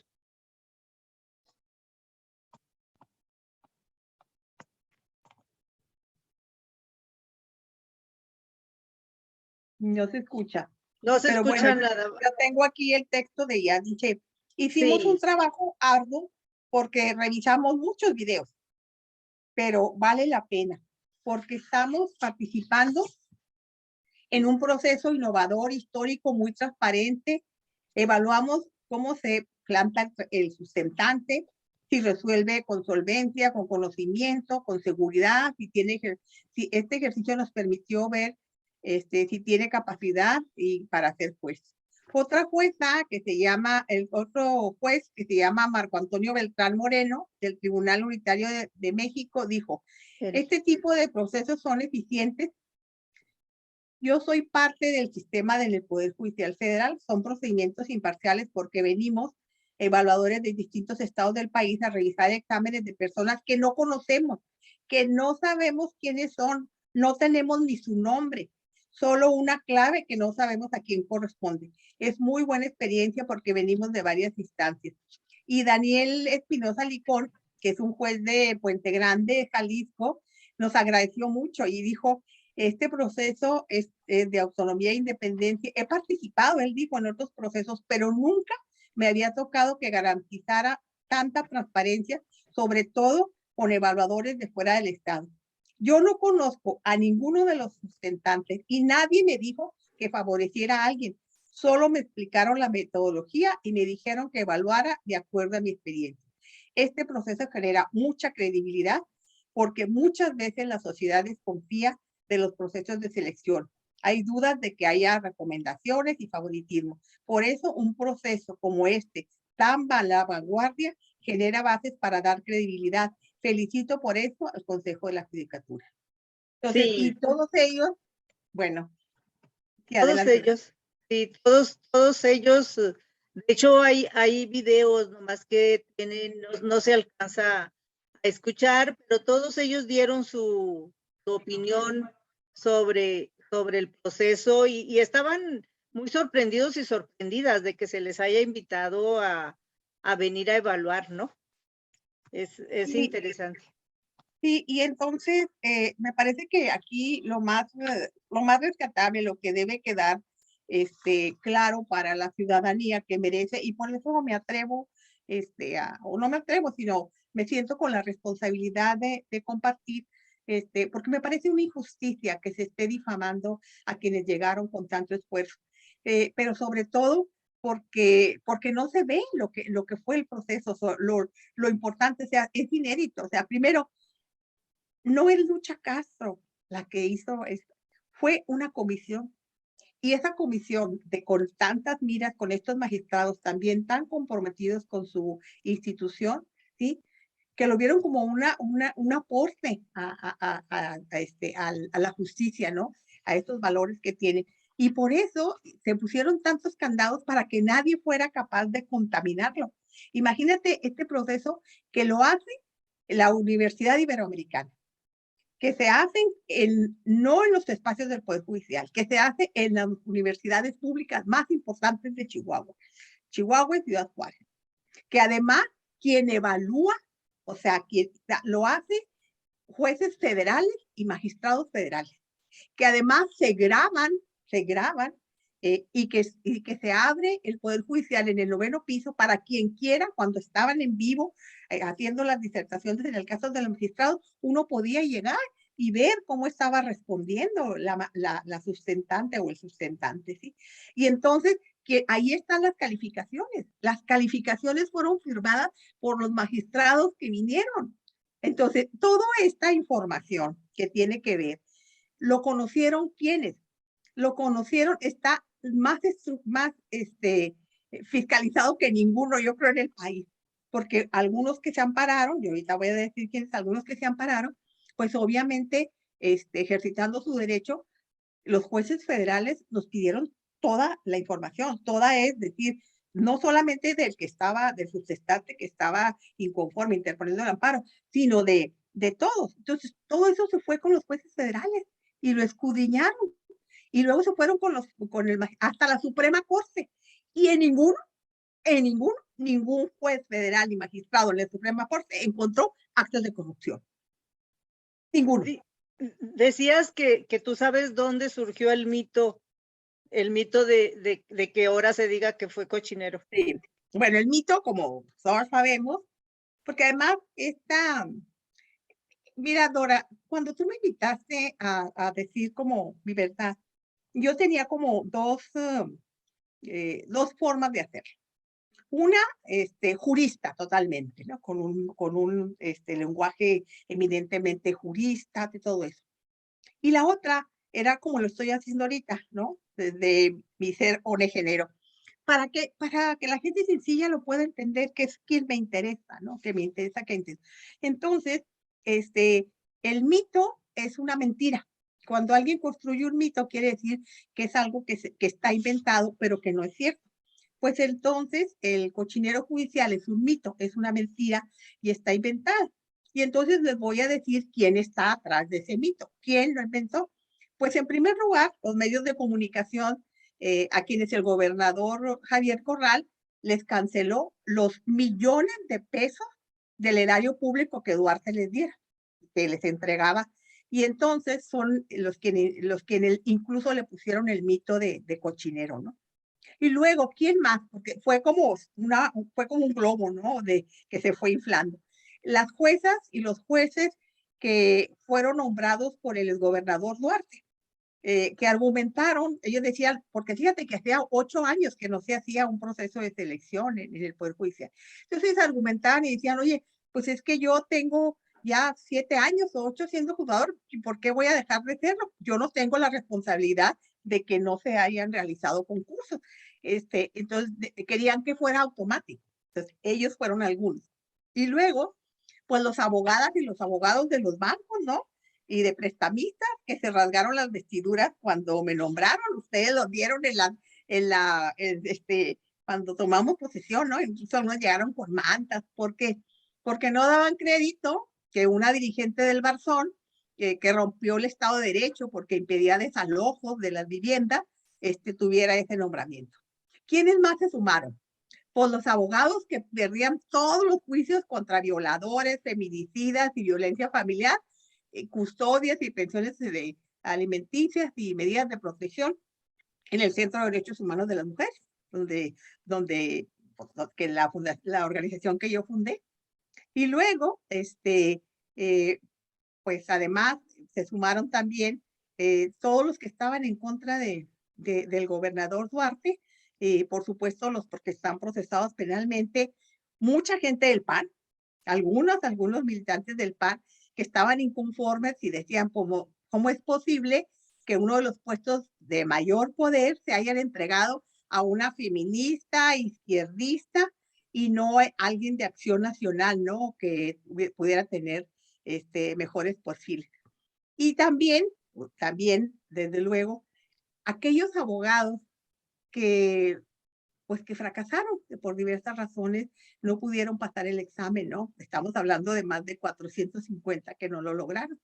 No se escucha. No se escucha nada. Yo tengo aquí el texto de ella. Dice, hicimos un trabajo arduo porque revisamos muchos videos, pero vale la pena porque estamos participando en un proceso innovador, histórico, muy transparente. Evaluamos cómo se planta el sustentante, si resuelve con solvencia, con conocimiento, con seguridad, si este ejercicio nos permitió ver si tiene capacidad y para ser juez. Otra jueza que se llama, el otro juez que se llama Marco Antonio Beltrán Moreno, del Tribunal Unitario de México, dijo, este tipo de procesos son eficientes. Yo soy parte del sistema del Poder Judicial Federal, son procedimientos imparciales porque venimos evaluadores de distintos estados del país a revisar exámenes de personas que no conocemos, que no sabemos quiénes son, no tenemos ni su nombre, solo una clave que no sabemos a quién corresponde. Es muy buena experiencia porque venimos de varias instancias. Y Daniel Espinosa Licón, que es un juez de Puente Grande, Jalisco, nos agradeció mucho y dijo, este proceso es de autonomía e independencia. He participado, él dijo, en otros procesos, pero nunca me había tocado que garantizara tanta transparencia, sobre todo con evaluadores de fuera del Estado. Yo no conozco a ninguno de los sustentantes y nadie me dijo que favoreciera a alguien. Solo me explicaron la metodología y me dijeron que evaluara de acuerdo a mi experiencia. Este proceso genera mucha credibilidad porque muchas veces la sociedad desconfía de los procesos de selección. Hay dudas de que haya recomendaciones y favoritismo. Por eso un proceso como este, tan a la vanguardia, genera bases para dar credibilidad. Felicito por eso al Consejo de la Judicatura. Entonces, Sí, y todos ellos, bueno, sí, todos adelante. ellos, sí, todos ellos, de hecho hay videos nomás que tienen, no se alcanza a escuchar, pero todos ellos dieron su opinión sobre el proceso y estaban muy sorprendidos y sorprendidas de que se les haya invitado a venir a evaluar, ¿no? Es Sí, interesante. sí, y entonces me parece que aquí lo más rescatable, lo que debe quedar claro para la ciudadanía que merece, y por eso me atrevo, o no me atrevo, sino me siento con la responsabilidad de compartir, porque me parece una injusticia que se esté difamando a quienes llegaron con tanto esfuerzo, pero sobre todo porque no se ve lo que fue el proceso, lo importante, o sea, es inédito, o sea, primero, no es Lucha Castro la que hizo esto, fue una comisión. Y esa comisión de con tantas miras, con estos magistrados también tan comprometidos con su institución, ¿sí? Que lo vieron como un aporte a la justicia, ¿no? A estos valores que tiene. Y por eso se pusieron tantos candados para que nadie fuera capaz de contaminarlo. Imagínate este proceso que lo hace la Universidad Iberoamericana, que se hacen no en los espacios del Poder Judicial, que se hace en las universidades públicas más importantes de Chihuahua, Chihuahua y Ciudad Juárez, que además quien evalúa, o sea, quien lo hace jueces federales y magistrados federales, que además se graban y que se abre el Poder Judicial en el 9º piso para quien quiera, cuando estaban en vivo haciendo las disertaciones en el caso de los magistrados, uno podía llegar y ver cómo estaba respondiendo la sustentante o el sustentante, ¿sí? Y entonces, que ahí están las calificaciones. Las calificaciones fueron firmadas por los magistrados que vinieron. Entonces, toda esta información que tiene que ver, ¿lo conocieron quiénes? Lo conocieron, está más fiscalizado que ninguno, yo creo, en el país. Porque algunos que se ampararon, y ahorita voy a decir quiénes, algunos que se ampararon, pues obviamente ejercitando su derecho, los jueces federales nos pidieron toda la información, toda es decir, no solamente del que estaba, del sustentante que estaba inconforme interponiendo el amparo, sino de todos. Entonces, todo eso se fue con los jueces federales y lo escudriñaron. Y luego se fueron hasta la Suprema Corte. Y ningún juez federal ni magistrado en la Suprema Corte encontró actos de corrupción. Ninguno. Sí, decías que tú sabes dónde surgió el mito de que ahora se diga que fue cochinero. Sí. Bueno, el mito, como todos sabemos, porque además mira, Dora, cuando tú me invitaste a decir como mi verdad, yo tenía como dos formas de hacerlo. Una, jurista totalmente, ¿no? Con un lenguaje eminentemente jurista, de todo eso. Y la otra era como lo estoy haciendo ahorita, ¿no? Desde mi ser género. Para que la gente sencilla lo pueda entender, que es quien me interesa, ¿no? Que me interesa que entienda. Entonces, este, el mito es una mentira. Cuando alguien construye un mito, quiere decir que es algo que está inventado, pero que no es cierto. Pues entonces el cochinero judicial es un mito, es una mentira y está inventado. Y entonces les voy a decir quién está atrás de ese mito, quién lo inventó. Pues en primer lugar, los medios de comunicación, a quienes el gobernador Javier Corral les canceló los millones de pesos del erario público que Duarte les diera, que les entregaba. Y entonces son los que incluso le pusieron el mito de cochinero, ¿no? Y luego, ¿quién más? Porque fue como un globo, ¿no? Que se fue inflando. Las juezas y los jueces que fueron nombrados por el exgobernador Duarte, que argumentaron, ellos decían, porque fíjate que hacía 8 años que no se hacía un proceso de selección en el Poder Judicial. Entonces argumentaban y decían, oye, pues es que yo tengo ya 7 años o 8 siendo juzgador, ¿y por qué voy a dejar de serlo? Yo no tengo la responsabilidad de que no se hayan realizado concursos. Entonces, querían que fuera automático. Entonces, ellos fueron algunos. Y luego, pues los abogadas y los abogados de los bancos, ¿no? Y de prestamistas que se rasgaron las vestiduras cuando me nombraron. Ustedes los vieron cuando tomamos posesión, ¿no? Incluso algunos llegaron con mantas. ¿Por qué? Porque no daban crédito que una dirigente del Barzón, que rompió el Estado de Derecho porque impedía desalojos de las viviendas, tuviera ese nombramiento. ¿Quiénes más se sumaron? Pues los abogados que perdían todos los juicios contra violadores, feminicidas y violencia familiar, custodias y pensiones alimenticias y medidas de protección en el Centro de Derechos Humanos de las Mujeres, donde pues, que la organización que yo fundé. Y luego, pues además se sumaron también todos los que estaban en contra del gobernador Duarte, por supuesto los porque están procesados penalmente, mucha gente del PAN, algunos militantes del PAN que estaban inconformes y decían cómo es posible que uno de los puestos de mayor poder se hayan entregado a una feminista, izquierdista y no a alguien de Acción Nacional, ¿no? Que pudiera tener mejores perfiles. Y también, desde luego, aquellos abogados que, pues, que fracasaron, que por diversas razones no pudieron pasar el examen, ¿no? Estamos hablando de más de 450 que no lo lograron.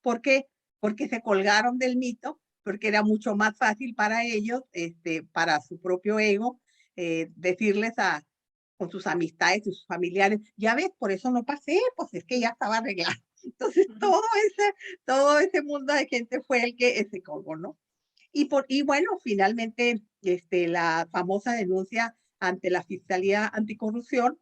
¿Por qué? Porque se colgaron del mito, porque era mucho más fácil para ellos, para su propio ego, decirles con sus amistades y sus familiares, ya ves, por eso no pasé, pues es que ya estaba arreglado. Entonces, todo ese mundo de gente fue el que se colgó, ¿no? Y bueno, finalmente, la famosa denuncia ante la Fiscalía Anticorrupción,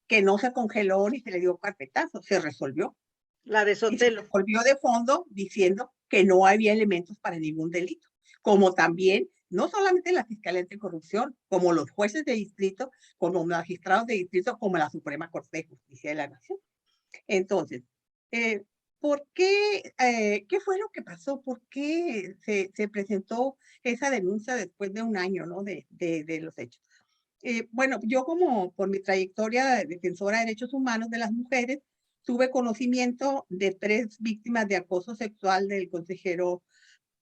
que no se congeló ni se le dio carpetazo, se resolvió. La de Y se Sotelo. resolvió de fondo diciendo que no había elementos para ningún delito. Como también, no solamente la Fiscalía Anticorrupción, como los jueces de distrito, como magistrados de distrito, como la Suprema Corte de Justicia de la Nación. Entonces, eh, ¿qué fue lo que pasó? ¿Por qué se presentó esa denuncia después de un año, ¿no? de los hechos? Bueno, yo como por mi trayectoria de defensora de derechos humanos de las mujeres, tuve conocimiento de 3 víctimas de acoso sexual del consejero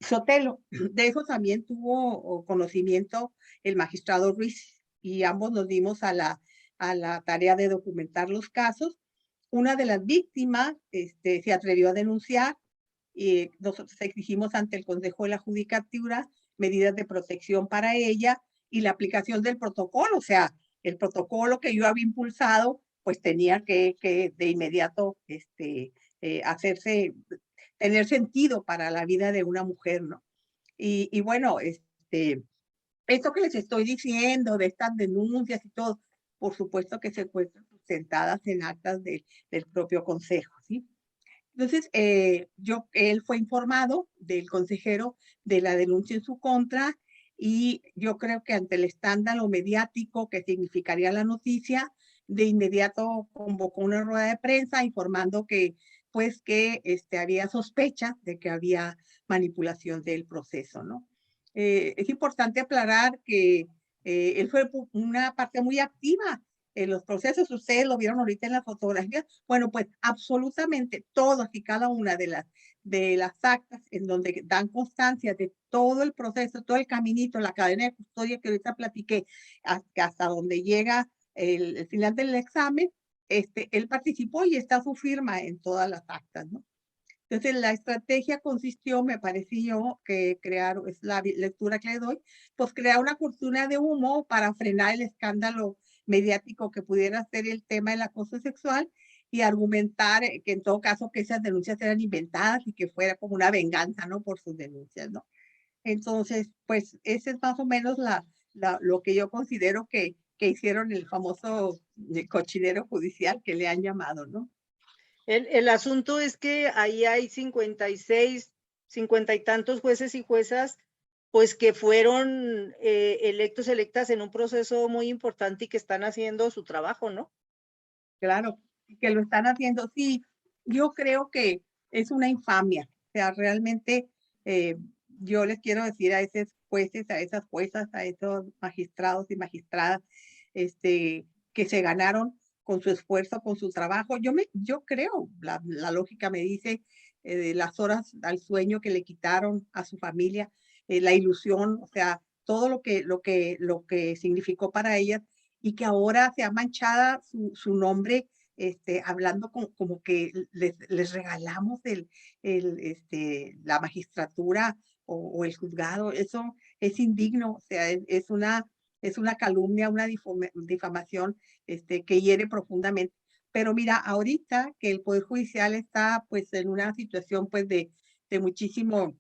Sotelo. De eso también tuvo conocimiento el magistrado Ruiz y ambos nos dimos a la tarea de documentar los casos. Una de las víctimas se atrevió a denunciar y nosotros exigimos ante el Consejo de la Judicatura medidas de protección para ella y la aplicación del protocolo. O sea, el protocolo que yo había impulsado, pues tenía que de inmediato hacerse, tener sentido para la vida de una mujer, ¿no? Y bueno, esto que les estoy diciendo de estas denuncias y todo, por supuesto que se encuentran sustentadas en actas del propio consejo, ¿sí? Entonces, él fue informado del consejero de la denuncia en su contra y yo creo que ante el escándalo mediático que significaría la noticia, de inmediato convocó una rueda de prensa informando que, pues, que había sospechas de que había manipulación del proceso, ¿no? Es importante aclarar que él fue una parte muy activa en los procesos, ustedes lo vieron ahorita en las fotografías. Bueno, pues absolutamente todas y cada una de las actas en donde dan constancia de todo el proceso, todo el caminito, la cadena de custodia que ahorita platiqué, hasta donde llega el final del examen, él participó y está su firma en todas las actas, ¿no? Entonces, la estrategia consistió, me pareció, que crear, es la lectura que le doy, pues crear una cortina de humo para frenar el escándalo mediático que pudiera ser el tema del acoso sexual y argumentar que en todo caso que esas denuncias eran inventadas y que fuera como una venganza, ¿no? Por sus denuncias, ¿no? Entonces, pues ese es más o menos lo que yo considero que hicieron el famoso cochinero judicial que le han llamado, ¿no? El asunto es que ahí hay 56, 50 y tantos jueces y juezas, pues que fueron electos, electas en un proceso muy importante y que están haciendo su trabajo, ¿no? Claro, que lo están haciendo. Sí, yo creo que es una infamia. O sea, realmente eh, yo les quiero decir a esos jueces, a esas juezas, a esos magistrados y magistradas, que se ganaron con su esfuerzo, con su trabajo. Yo creo, la lógica me dice, las horas al sueño que le quitaron a su familia, la ilusión, o sea, todo lo que significó para ellas y que ahora se ha manchada su nombre, hablando como que les regalamos la magistratura o el juzgado. Eso es indigno, o sea, es una calumnia, una difamación que hiere profundamente. Pero mira, ahorita que el Poder Judicial está pues en una situación pues de muchísimo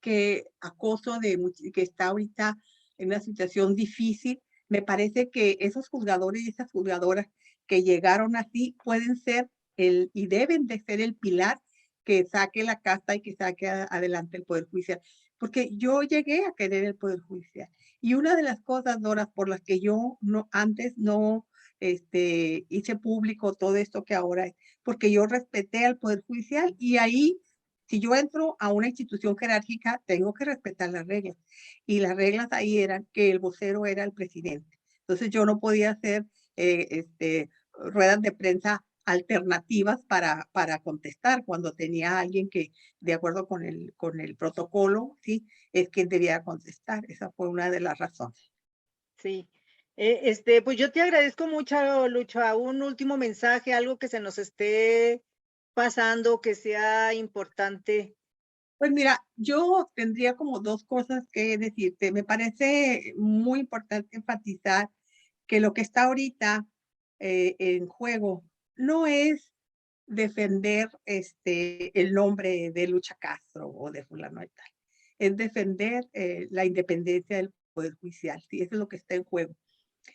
que acoso, que está ahorita en una situación difícil. Me parece que esos juzgadores y esas juzgadoras que llegaron así pueden ser y deben de ser el pilar que saque la casta y que saque adelante el Poder Judicial. Porque yo llegué a querer el Poder Judicial. Y una de las cosas, Dora, por las que yo antes no hice público todo esto que ahora es, porque yo respeté al Poder Judicial y ahí si yo entro a una institución jerárquica, tengo que respetar las reglas. Y las reglas ahí eran que el vocero era el presidente. Entonces yo no podía hacer ruedas de prensa alternativas para contestar cuando tenía a alguien que, de acuerdo con el protocolo, sí, es quien debía contestar. Esa fue una de las razones. Sí. Pues yo te agradezco mucho, Lucha. Un último mensaje, algo que se nos esté pasando, que sea importante. Pues mira, yo tendría como dos cosas que decirte. Me parece muy importante enfatizar que lo que está ahorita en juego no es defender el nombre de Lucha Castro o de fulano y tal. Es defender la independencia del Poder Judicial. Sí, eso es lo que está en juego.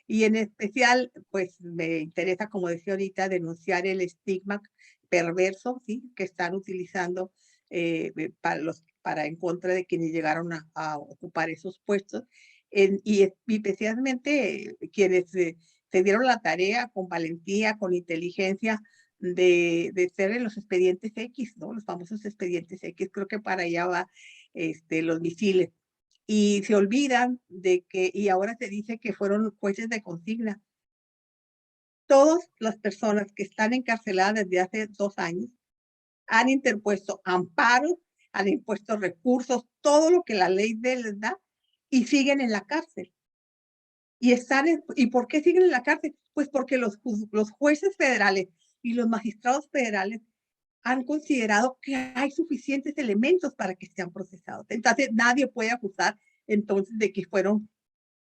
Y en especial, pues me interesa, como decía ahorita, denunciar el estigma perverso, ¿sí? Que están utilizando para en contra de quienes llegaron a ocupar esos puestos. Y especialmente quienes se dieron la tarea con valentía, con inteligencia, de ser en los expedientes X, ¿no? Los famosos expedientes X, creo que para allá va los misiles y se olvidan de que, y ahora se dice que fueron jueces de consigna. Todas las personas que están encarceladas desde hace 2 años han interpuesto amparos, han impuesto recursos, todo lo que la ley les da y siguen en la cárcel. ¿Y por qué siguen en la cárcel? Pues porque los jueces federales y los magistrados federales han considerado que hay suficientes elementos para que sean procesados. Entonces, nadie puede acusar entonces de que fueron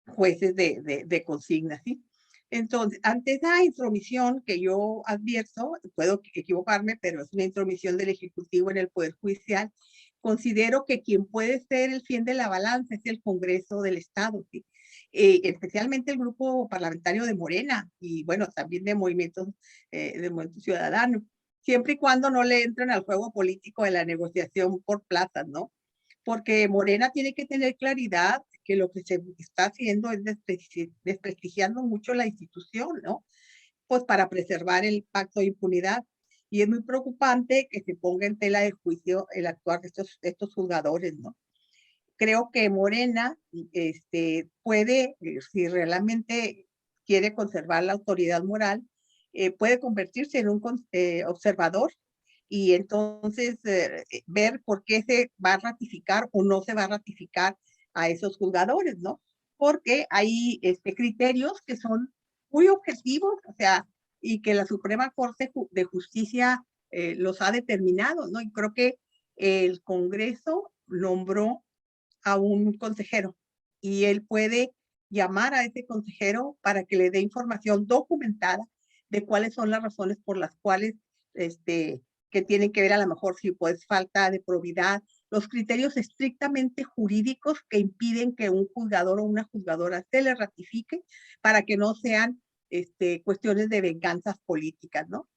jueces de consigna, ¿sí? Entonces, ante esa intromisión que yo advierto, puedo equivocarme, pero es una intromisión del Ejecutivo en el Poder Judicial, considero que quien puede ser el fiel de la balanza es el Congreso del Estado, ¿sí? Especialmente el grupo parlamentario de Morena y bueno, también de Movimiento Ciudadano, siempre y cuando no le entren al juego político de la negociación por plazas, ¿no? porque Morena tiene que tener claridad que lo que se está haciendo es desprestigiando mucho la institución, ¿no? Pues para preservar el pacto de impunidad. Y es muy preocupante que se ponga en tela de juicio el actuar de estos juzgadores, ¿no? Creo que Morena puede, si realmente quiere conservar la autoridad moral, puede convertirse en un observador y entonces ver por qué se va a ratificar o no se va a ratificar a esos juzgadores, ¿no? Porque hay criterios que son muy objetivos, o sea, y que la Suprema Corte de Justicia los ha determinado, ¿no? Y creo que el Congreso nombró a un consejero y él puede llamar a ese consejero para que le dé información documentada de cuáles son las razones por las cuales que tienen que ver a lo mejor si pues falta de probidad, los criterios estrictamente jurídicos que impiden que un juzgador o una juzgadora se le ratifique para que no sean cuestiones de venganzas políticas, ¿no?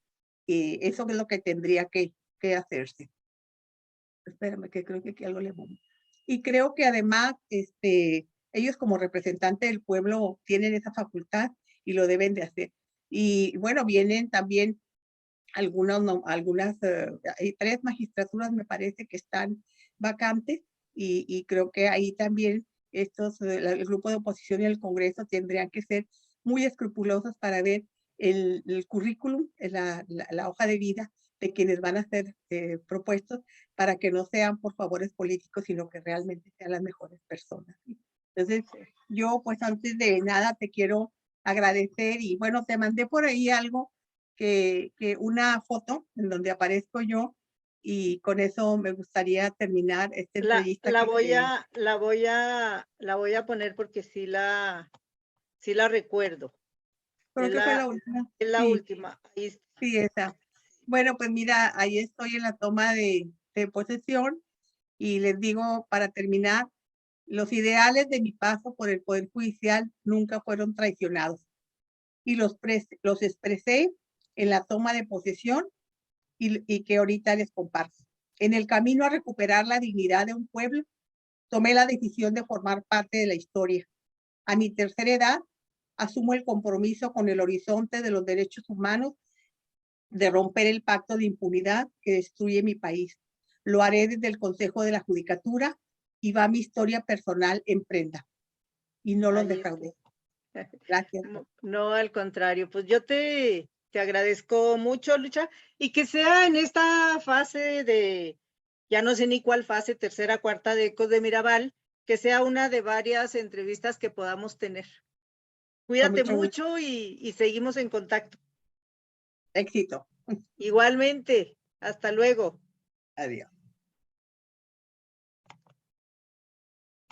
Eso es lo que tendría que hacerse. Espérame, que creo que aquí algo le mueve. Y creo que además, ellos como representantes del pueblo tienen esa facultad y lo deben de hacer. Y bueno, vienen también algunas, hay 3 magistraturas me parece que están vacantes y creo que ahí también el grupo de oposición y el Congreso tendrían que ser muy escrupulosos para ver el currículum, la hoja de vida de quienes van a ser propuestos para que no sean por favores políticos, sino que realmente sean las mejores personas. Entonces, yo pues antes de nada te quiero agradecer y bueno, te mandé por ahí algo que una foto en donde aparezco yo y con eso me gustaría terminar esta entrevista La que voy a poner porque sí la recuerdo. creo que fue la última. Es la Sí, última. Ahí está. sí, esa. Bueno, pues mira, ahí estoy en la toma de posesión y les digo para terminar, los ideales de mi paso por el Poder Judicial nunca fueron traicionados y los expresé en la toma de posesión y que ahorita les comparto. En el camino a recuperar la dignidad de un pueblo, tomé la decisión de formar parte de la historia. A mi tercera edad, asumo el compromiso con el horizonte de los derechos humanos de romper el pacto de impunidad que destruye mi país. Lo haré desde el Consejo de la Judicatura y va mi historia personal en prenda. Y no los dejaré. Gracias. No, al contrario, pues yo te agradezco mucho, Lucha, y que sea en esta fase ya no sé ni cuál fase, tercera, cuarta de Ecos de Mirabal, que sea una de varias entrevistas que podamos tener. Cuídate mucho y seguimos en contacto. Éxito. Igualmente, hasta luego. Adiós.